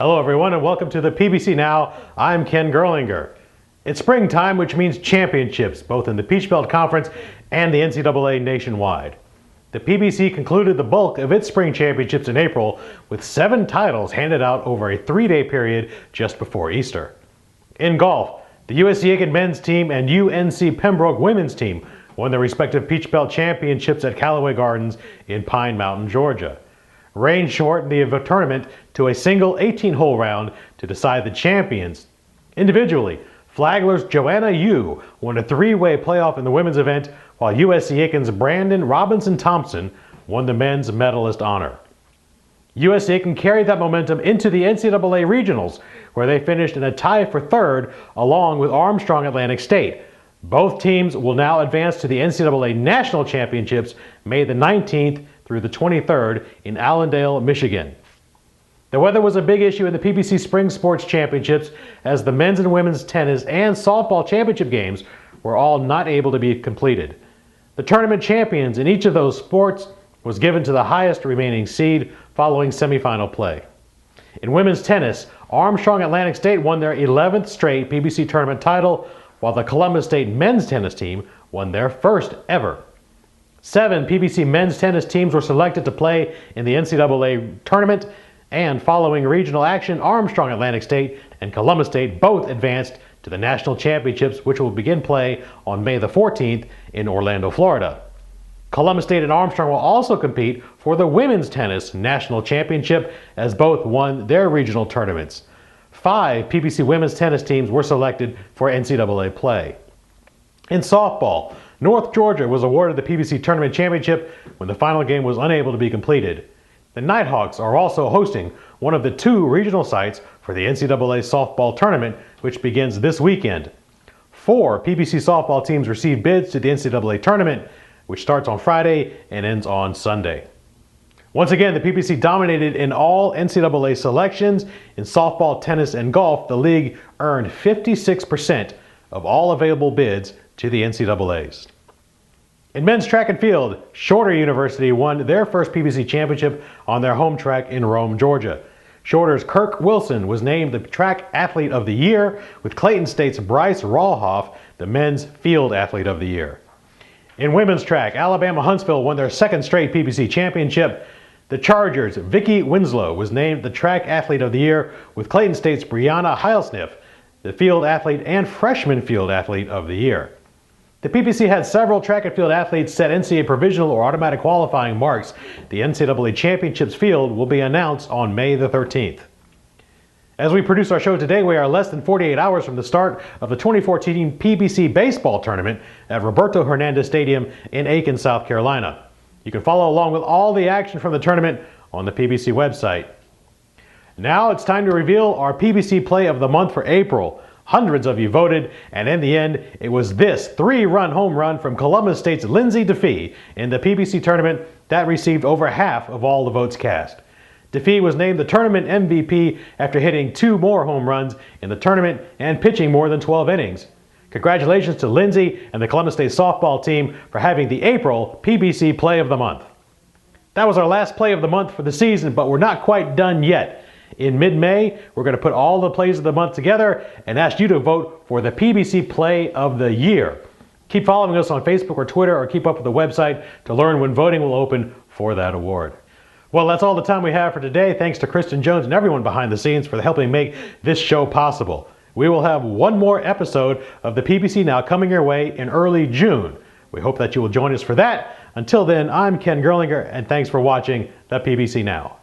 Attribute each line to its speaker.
Speaker 1: Hello everyone and welcome to the PBC Now. I'm Ken Gerlinger. It's springtime, which means championships, both in the Peach Belt Conference and the NCAA nationwide. The PBC concluded the bulk of its spring championships in April with 7 titles handed out over a 3-day period just before Easter. In golf, the USC Aiken men's team and UNC Pembroke women's team won their respective Peach Belt championships at Callaway Gardens in Pine Mountain, Georgia. Rain shortened the tournament to a single 18-hole round to decide the champions. Individually, Flagler's Joanna Yu won a 3-way playoff in the women's event, while USC Aiken's Brandon Robinson Thompson won the men's medalist honor. USC Aiken carried that momentum into the NCAA regionals, where they finished in a tie for 3rd along with Armstrong Atlantic State. Both teams will now advance to the NCAA National Championships May the 19th through the 23rd in Allendale, Michigan. The weather was a big issue in the PBC Spring Sports Championships, as the men's and women's tennis and softball championship games were all not able to be completed. The tournament champions in each of those sports was given to the highest remaining seed following semifinal play. In women's tennis, Armstrong Atlantic State won their 11th straight PBC tournament title, while the Columbus State men's tennis team won their first ever. 7 PBC men's tennis teams were selected to play in the NCAA tournament, and following regional action, Armstrong Atlantic State and Columbus State both advanced to the national championships, which will begin play on May the 14th in Orlando, Florida. Columbus State and Armstrong will also compete for the women's tennis national championship, as both won their regional tournaments. 5 PBC women's tennis teams were selected for NCAA play. In softball, North Georgia was awarded the PBC Tournament Championship when the final game was unable to be completed. The Nighthawks are also hosting one of the 2 regional sites for the NCAA softball tournament, which begins this weekend. 4 PBC softball teams received bids to the NCAA tournament, which starts on Friday and ends on Sunday. Once again, the PBC dominated in all NCAA selections. In softball, tennis, and golf, the league earned 56% of all available bids to the NCAAs. In men's track and field, Shorter University won their first PBC championship on their home track in Rome, Georgia. Shorter's Kirk Wilson was named the Track Athlete of the Year, with Clayton State's Bryce Rawhoff the Men's Field Athlete of the Year. In women's track, Alabama Huntsville won their 2nd straight PBC championship. The Chargers' Vicky Winslow was named the Track Athlete of the Year, with Clayton State's Brianna Heilsniff the Field Athlete and Freshman Field Athlete of the Year. The PBC had several track and field athletes set NCAA provisional or automatic qualifying marks. The NCAA Championships field will be announced on May the 13th. As we produce our show today, we are less than 48 hours from the start of the 2014 PBC Baseball Tournament at Roberto Hernandez Stadium in Aiken, South Carolina. You can follow along with all the action from the tournament on the PBC website. Now it's time to reveal our PBC Play of the Month for April. Hundreds of you voted, and in the end, it was this 3-run home run from Columbus State's Lindsay DeFee in the PBC tournament that received over half of all the votes cast. DeFee was named the tournament MVP after hitting 2 more home runs in the tournament and pitching more than 12 innings. Congratulations to Lindsay and the Columbus State softball team for having the April PBC Play of the Month. That was our last play of the month for the season, but we're not quite done yet. In mid-May, we're going to put all the plays of the month together and ask you to vote for the PBC Play of the Year. Keep following us on Facebook or Twitter, or keep up with the website to learn when voting will open for that award. Well, that's all the time we have for today. Thanks to Kristen Jones and everyone behind the scenes for helping make this show possible. We will have one more episode of the PBC Now coming your way in early June. We hope that you will join us for that. Until then, I'm Ken Gerlinger, and thanks for watching the PBC Now.